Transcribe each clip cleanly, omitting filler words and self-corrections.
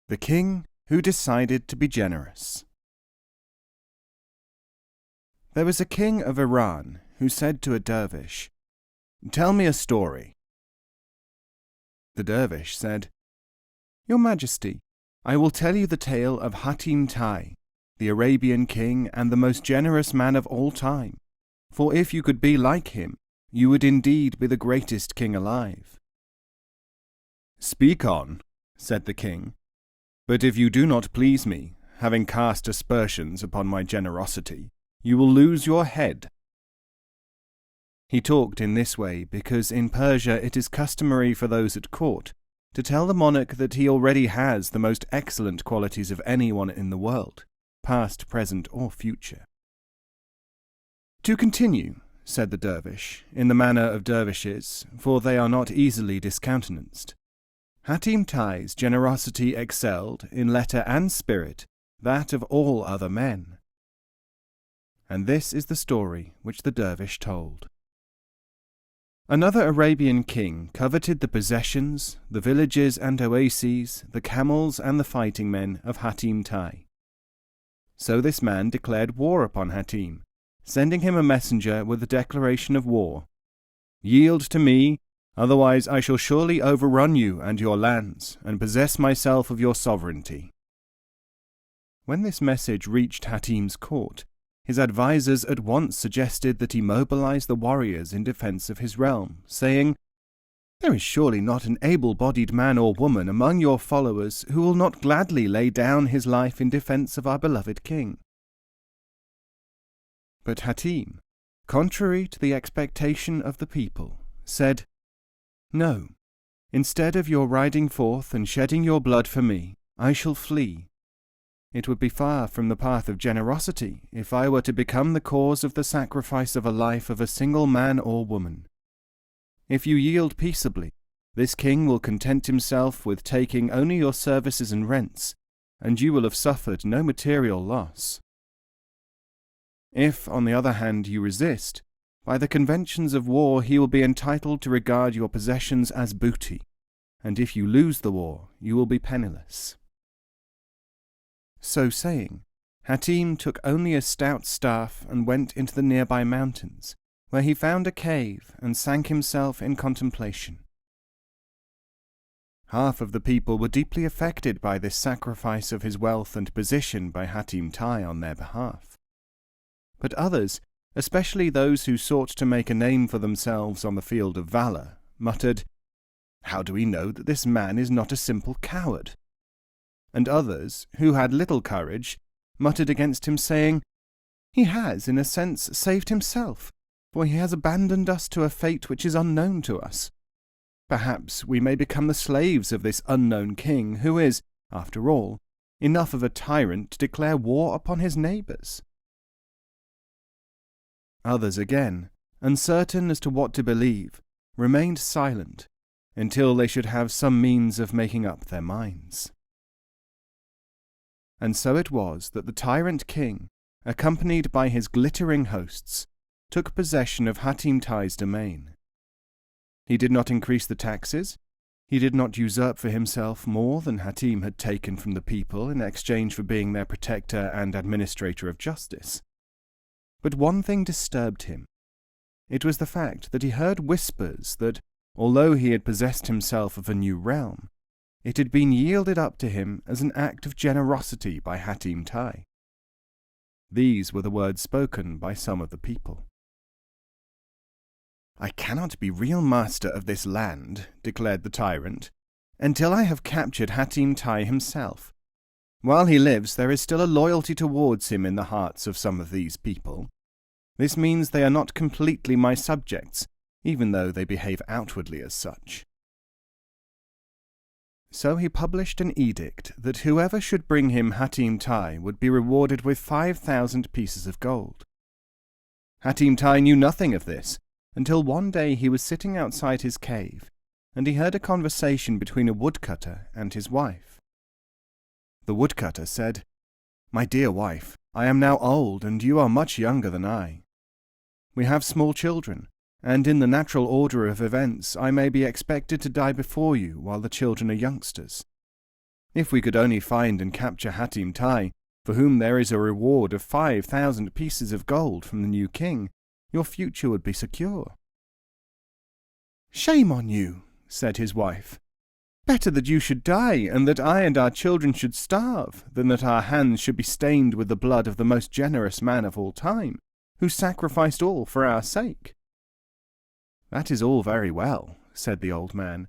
The King Who Decided to be Generous. There was a king of Iran who said to a dervish, "Tell me a story." The dervish said, "Your Majesty, I will tell you the tale of Hatim Tai, the Arabian king and the most generous man of all time, for if you could be like him, you would indeed be the greatest king alive." "Speak on," said the king. "But if you do not please me, having cast aspersions upon my generosity, you will lose your head." He talked in this way because in Persia it is customary for those at court to tell the monarch that he already has the most excellent qualities of anyone in the world, past, present, or future. "To continue," said the dervish, in the manner of dervishes, for they are not easily discountenanced, Hatim Tai's generosity excelled, in letter and spirit, that of all other men. And this is the story which the dervish told. Another Arabian king coveted the possessions, the villages and oases, the camels and the fighting men of Hatim Tai. So this man declared war upon Hatim, sending him a messenger with a declaration of war. "Yield to me, otherwise I shall surely overrun you and your lands, and possess myself of your sovereignty." When this message reached Hatim's court, his advisers at once suggested that he mobilize the warriors in defense of his realm, saying, "There is surely not an able-bodied man or woman among your followers who will not gladly lay down his life in defense of our beloved king." But Hatim, contrary to the expectation of the people, said, "No, instead of your riding forth and shedding your blood for me, I shall flee. It would be far from the path of generosity if I were to become the cause of the sacrifice of a life of a single man or woman. If you yield peaceably, this king will content himself with taking only your services and rents, and you will have suffered no material loss. If, on the other hand, you resist, by the conventions of war he will be entitled to regard your possessions as booty, and if you lose the war, you will be penniless." So saying, Hatim took only a stout staff and went into the nearby mountains, where he found a cave and sank himself in contemplation. Half of the people were deeply affected by this sacrifice of his wealth and position by Hatim Tai on their behalf. But others, especially those who sought to make a name for themselves on the field of valor, muttered, "How do we know that this man is not a simple coward?" And others, who had little courage, muttered against him, saying, "He has, in a sense, saved himself, for he has abandoned us to a fate which is unknown to us. Perhaps we may become the slaves of this unknown king, who is, after all, enough of a tyrant to declare war upon his neighbours." Others again, uncertain as to what to believe, remained silent until they should have some means of making up their minds. And so it was that the tyrant king, accompanied by his glittering hosts, took possession of Hatim Tai's domain. He did not increase the taxes, he did not usurp for himself more than Hatim had taken from the people in exchange for being their protector and administrator of justice. But one thing disturbed him. It was the fact that he heard whispers that, although he had possessed himself of a new realm, it had been yielded up to him as an act of generosity by Hatim Tai. These were the words spoken by some of the people. "I cannot be real master of this land," declared the tyrant, "until I have captured Hatim Tai himself. While he lives, there is still a loyalty towards him in the hearts of some of these people. This means they are not completely my subjects, even though they behave outwardly as such." So he published an edict that whoever should bring him Hatim Tai would be rewarded with 5,000 pieces of gold. Hatim Tai knew nothing of this, until one day he was sitting outside his cave, and he heard a conversation between a woodcutter and his wife. The woodcutter said, "My dear wife, I am now old, and you are much younger than I. We have small children, and in the natural order of events I may be expected to die before you while the children are youngsters. If we could only find and capture Hatim Tai, for whom there is a reward of 5,000 pieces of gold from the new king, your future would be secure." "Shame on you," said his wife. "Better that you should die, and that I and our children should starve, than that our hands should be stained with the blood of the most generous man of all time, who sacrificed all for our sake." "That is all very well," said the old man,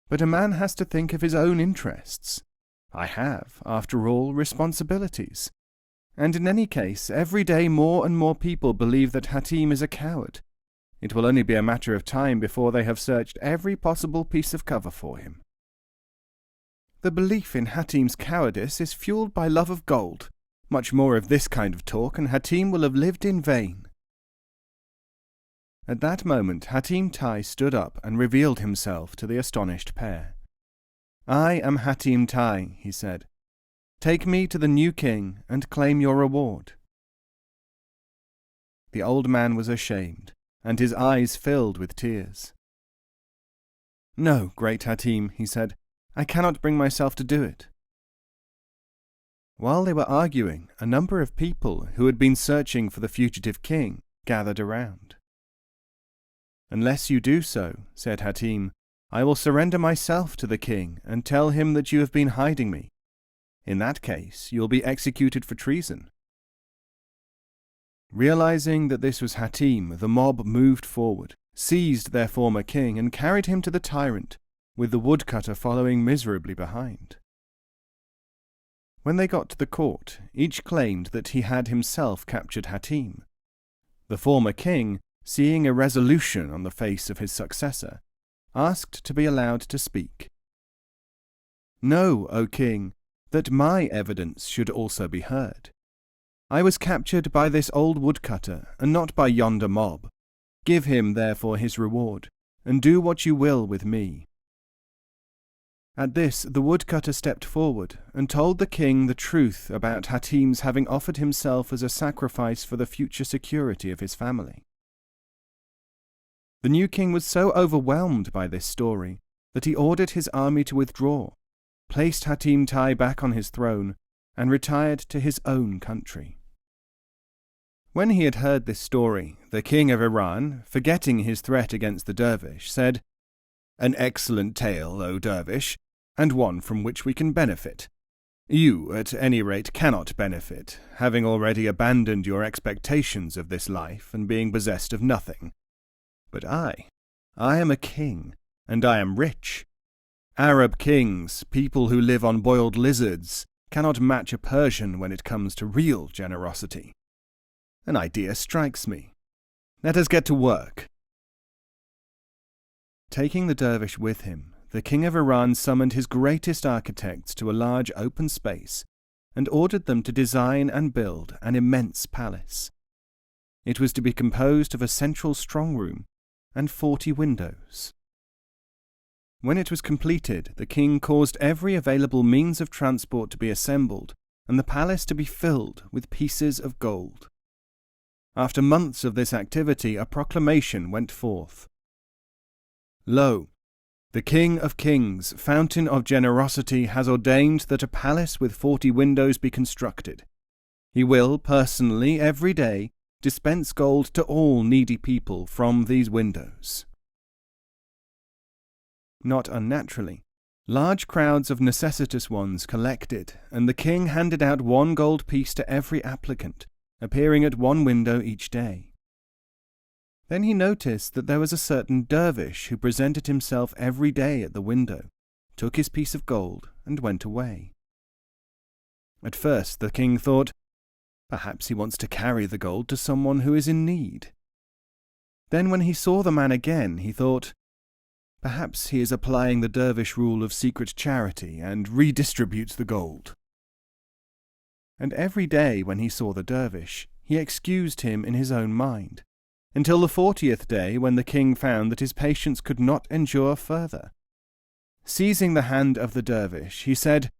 "but a man has to think of his own interests. I have, after all, responsibilities. And in any case, every day more and more people believe that Hatim is a coward. It will only be a matter of time before they have searched every possible piece of cover for him." "The belief in Hatim's cowardice is fueled by love of gold. Much more of this kind of talk, and Hatim will have lived in vain." At that moment Hatim Tai stood up and revealed himself to the astonished pair. "I am Hatim Tai," he said. "Take me to the new king and claim your reward." The old man was ashamed, and his eyes filled with tears. "No, great Hatim," he said, "I cannot bring myself to do it." While they were arguing, a number of people who had been searching for the fugitive king gathered around. "Unless you do so," said Hatim, "I will surrender myself to the king and tell him that you have been hiding me. In that case, you will be executed for treason." Realizing that this was Hatim, the mob moved forward, seized their former king, and carried him to the tyrant, with the woodcutter following miserably behind. When they got to the court, each claimed that he had himself captured Hatim. The former king, seeing a resolution on the face of his successor, asked to be allowed to speak. "Know, O king, that my evidence should also be heard. I was captured by this old woodcutter, and not by yonder mob. Give him, therefore, his reward, and do what you will with me." At this the woodcutter stepped forward and told the king the truth about Hatim's having offered himself as a sacrifice for the future security of his family. The new king was so overwhelmed by this story that he ordered his army to withdraw, placed Hatim Tai back on his throne, and retired to his own country. When he had heard this story, the king of Iran, forgetting his threat against the dervish, said, "An excellent tale, O dervish, and one from which we can benefit. You, at any rate, cannot benefit, having already abandoned your expectations of this life and being possessed of nothing. But I am a king, and I am rich. Arab kings, people who live on boiled lizards, cannot match a Persian when it comes to real generosity. An idea strikes me. Let us get to work." Taking the dervish with him, the king of Iran summoned his greatest architects to a large open space and ordered them to design and build an immense palace. It was to be composed of a central strong room and 40 windows. When it was completed, the king caused every available means of transport to be assembled and the palace to be filled with pieces of gold. After months of this activity, a proclamation went forth. "Lo, the King of Kings, Fountain of Generosity, has ordained that a palace with 40 windows be constructed. He will, personally, every day, dispense gold to all needy people from these windows." Not unnaturally, large crowds of necessitous ones collected, and the king handed out 1 gold piece to every applicant, appearing at 1 window each day. Then he noticed that there was a certain dervish who presented himself every day at the window, took his piece of gold, and went away. At first the king thought, perhaps he wants to carry the gold to someone who is in need. Then when he saw the man again, he thought, perhaps he is applying the dervish rule of secret charity and redistributes the gold. And every day when he saw the dervish, he excused him in his own mind, until the 40th day when the king found that his patience could not endure further. Seizing the hand of the dervish, he said,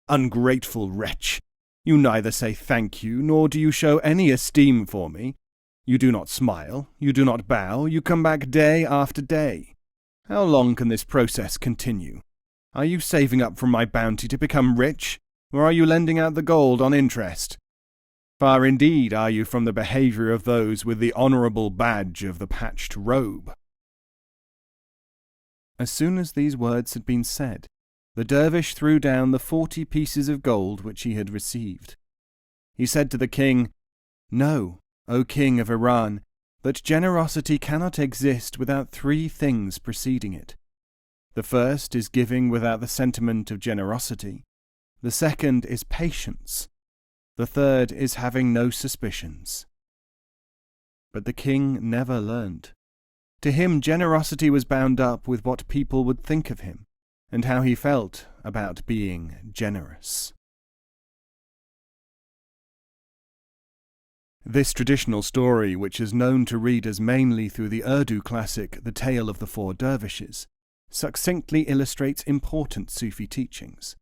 "Ungrateful wretch! You neither say thank you, nor do you show any esteem for me. You do not smile, you do not bow, you come back day after day. How long can this process continue? Are you saving up from my bounty to become rich, or are you lending out the gold on interest? Far indeed are you from the behaviour of those with the honourable badge of the patched robe." As soon as these words had been said, the dervish threw down the 40 pieces of gold which he had received. He said to the king, "Know, O king of Iran, that generosity cannot exist without 3 things preceding it. The first is giving without the sentiment of generosity. The second is patience. The third is having no suspicions." But the king never learned. To him, generosity was bound up with what people would think of him, and how he felt about being generous. This traditional story, which is known to readers mainly through the Urdu classic The Tale of the Four Dervishes, succinctly illustrates important Sufi teachings.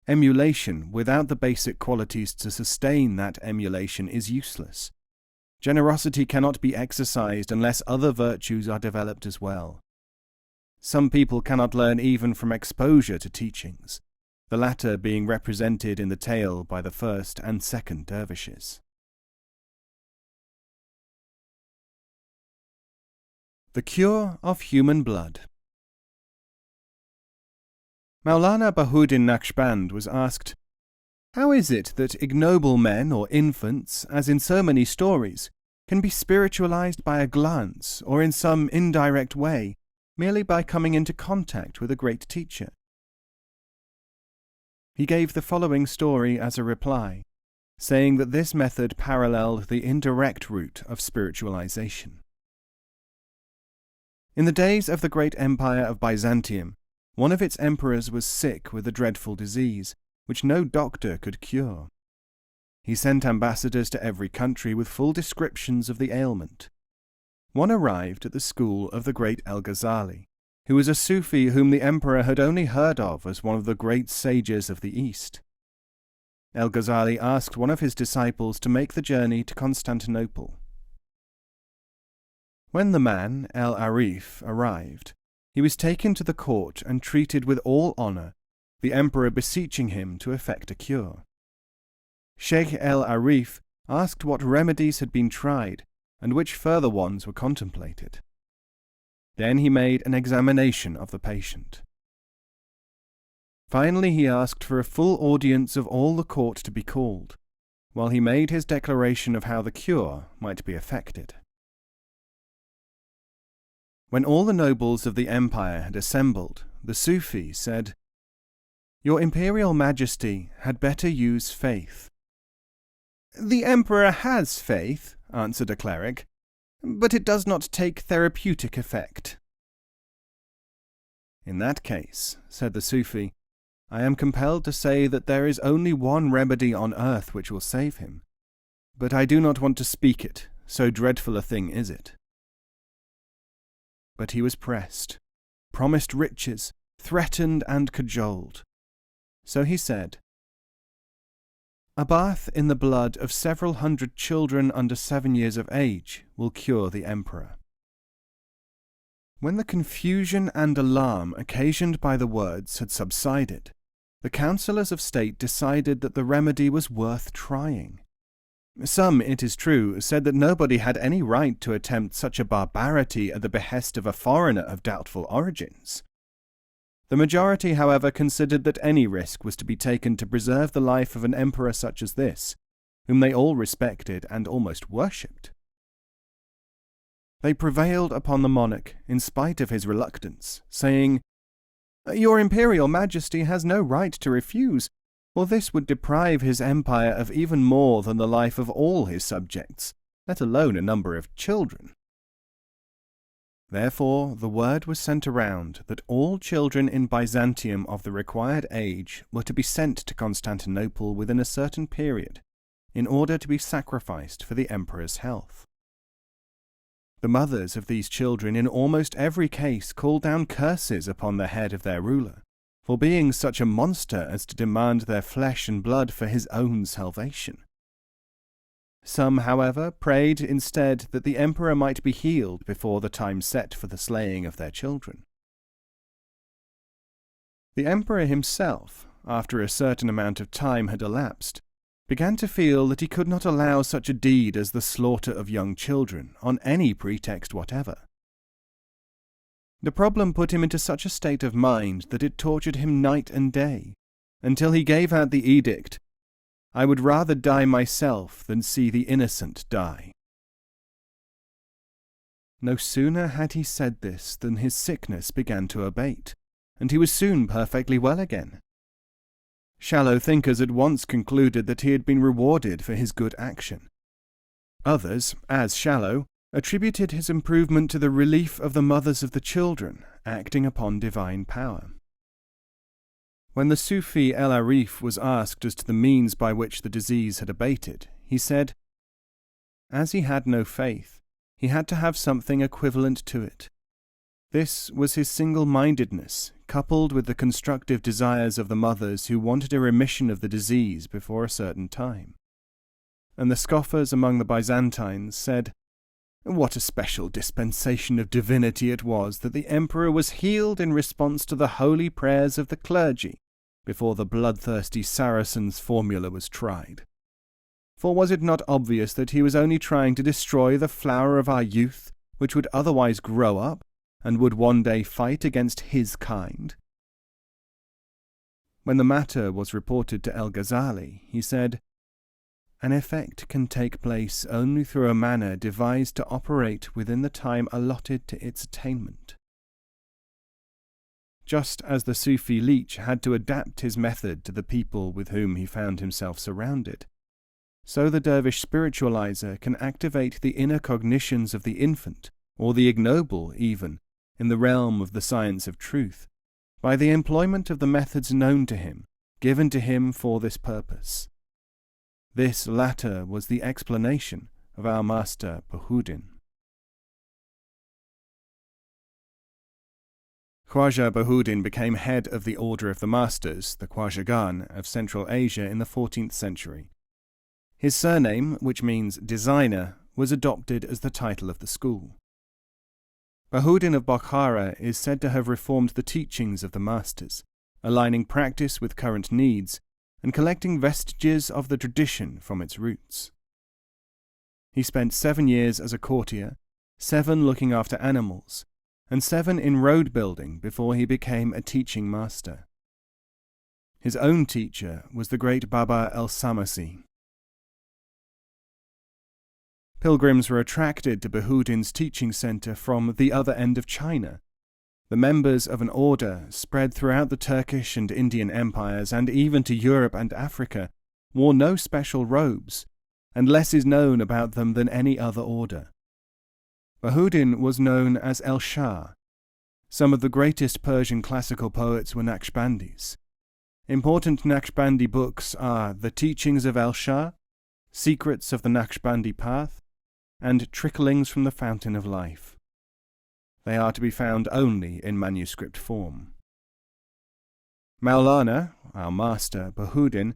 Emulation without the basic qualities to sustain that emulation is useless. Generosity cannot be exercised unless other virtues are developed as well. Some people cannot learn even from exposure to teachings, the latter being represented in the tale by the first and second dervishes. The Cure of Human Blood. Maulana Bahuddin Naqshband was asked, "How is it that ignoble men or infants, as in so many stories, can be spiritualized by a glance or in some indirect way, merely by coming into contact with a great teacher?" He gave the following story as a reply, saying that this method paralleled the indirect route of spiritualization. In the days of the great empire of Byzantium, one of its emperors was sick with a dreadful disease, which no doctor could cure. He sent ambassadors to every country with full descriptions of the ailment. One arrived at the school of the great El-Ghazali, who was a Sufi whom the emperor had only heard of as one of the great sages of the East. El-Ghazali asked one of his disciples to make the journey to Constantinople. When the man, El-Arif, arrived, he was taken to the court and treated with all honour, the emperor beseeching him to effect a cure. Sheikh El-Arif asked what remedies had been tried and which further ones were contemplated. Then he made an examination of the patient. Finally he asked for a full audience of all the court to be called, while he made his declaration of how the cure might be effected. When all the nobles of the empire had assembled, the Sufi said, "Your Imperial Majesty had better use faith." "The Emperor has faith," answered a cleric, "but it does not take therapeutic effect." "In that case," said the Sufi, "I am compelled to say that there is only one remedy on earth which will save him, but I do not want to speak it, so dreadful a thing is it." But he was pressed, promised riches, threatened and cajoled. So he said, "A bath in the blood of several hundred children under 7 years of age will cure the emperor." When the confusion and alarm occasioned by the words had subsided, the councillors of state decided that the remedy was worth trying. Some, it is true, said that nobody had any right to attempt such a barbarity at the behest of a foreigner of doubtful origins. The majority, however, considered that any risk was to be taken to preserve the life of an emperor such as this, whom they all respected and almost worshipped. They prevailed upon the monarch in spite of his reluctance, saying, "Your Imperial Majesty has no right to refuse, for this would deprive his empire of even more than the life of all his subjects, let alone a number of children." Therefore the word was sent around that all children in Byzantium of the required age were to be sent to Constantinople within a certain period, in order to be sacrificed for the emperor's health. The mothers of these children in almost every case called down curses upon the head of their ruler, for being such a monster as to demand their flesh and blood for his own salvation. Some, however, prayed instead that the emperor might be healed before the time set for the slaying of their children. The emperor himself, after a certain amount of time had elapsed, began to feel that he could not allow such a deed as the slaughter of young children on any pretext whatever. The problem put him into such a state of mind that it tortured him night and day, until he gave out the edict, "I would rather die myself than see the innocent die." No sooner had he said this than his sickness began to abate, and he was soon perfectly well again. Shallow thinkers at once concluded that he had been rewarded for his good action. Others, as shallow, attributed his improvement to the relief of the mothers of the children, acting upon divine power. When the Sufi el-Arif was asked as to the means by which the disease had abated, he said, as he had no faith, he had to have something equivalent to it. This was his single-mindedness, coupled with the constructive desires of the mothers who wanted a remission of the disease before a certain time. And the scoffers among the Byzantines said, what a special dispensation of divinity it was that the emperor was healed in response to the holy prayers of the clergy, before the bloodthirsty Saracen's formula was tried. For was it not obvious that he was only trying to destroy the flower of our youth, which would otherwise grow up, and would one day fight against his kind? When the matter was reported to El-Ghazali, he said, an effect can take place only through a manner devised to operate within the time allotted to its attainment. Just as the Sufi leech had to adapt his method to the people with whom he found himself surrounded, so the dervish spiritualizer can activate the inner cognitions of the infant, or the ignoble even, in the realm of the science of truth, by the employment of the methods known to him, given to him for this purpose. This latter was the explanation of our master Bahudin. Khwaja Bahudin became head of the Order of the Masters, the Khwajagan, of Central Asia in the 14th century. His surname, which means designer, was adopted as the title of the school. Bahudin of Bokhara is said to have reformed the teachings of the masters, aligning practice with current needs, and collecting vestiges of the tradition from its roots. He spent 7 years as a courtier, 7 looking after animals, and 7 in road building before he became a teaching master. His own teacher was the great Baba el-Samasi. Pilgrims were attracted to Bahudin's teaching center from the other end of China. The members of an order spread throughout the Turkish and Indian empires and even to Europe and Africa wore no special robes, and less is known about them than any other order. Bahudin was known as El-Shah. Some of the greatest Persian classical poets were Naqshbandis. Important Naqshbandi books are The Teachings of El-Shah, Secrets of the Naqshbandi Path, and Tricklings from the Fountain of Life. They are to be found only in manuscript form. Maulana, our master, Bahudin,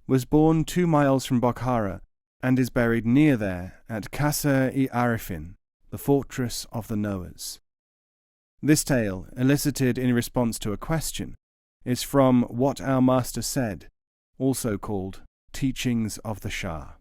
was born 2 miles from Bokhara and is buried near there at Qasr-i-Arifin, the fortress of the knowers. This tale, elicited in response to a question, is from What Our Master Said, also called Teachings of the Shah.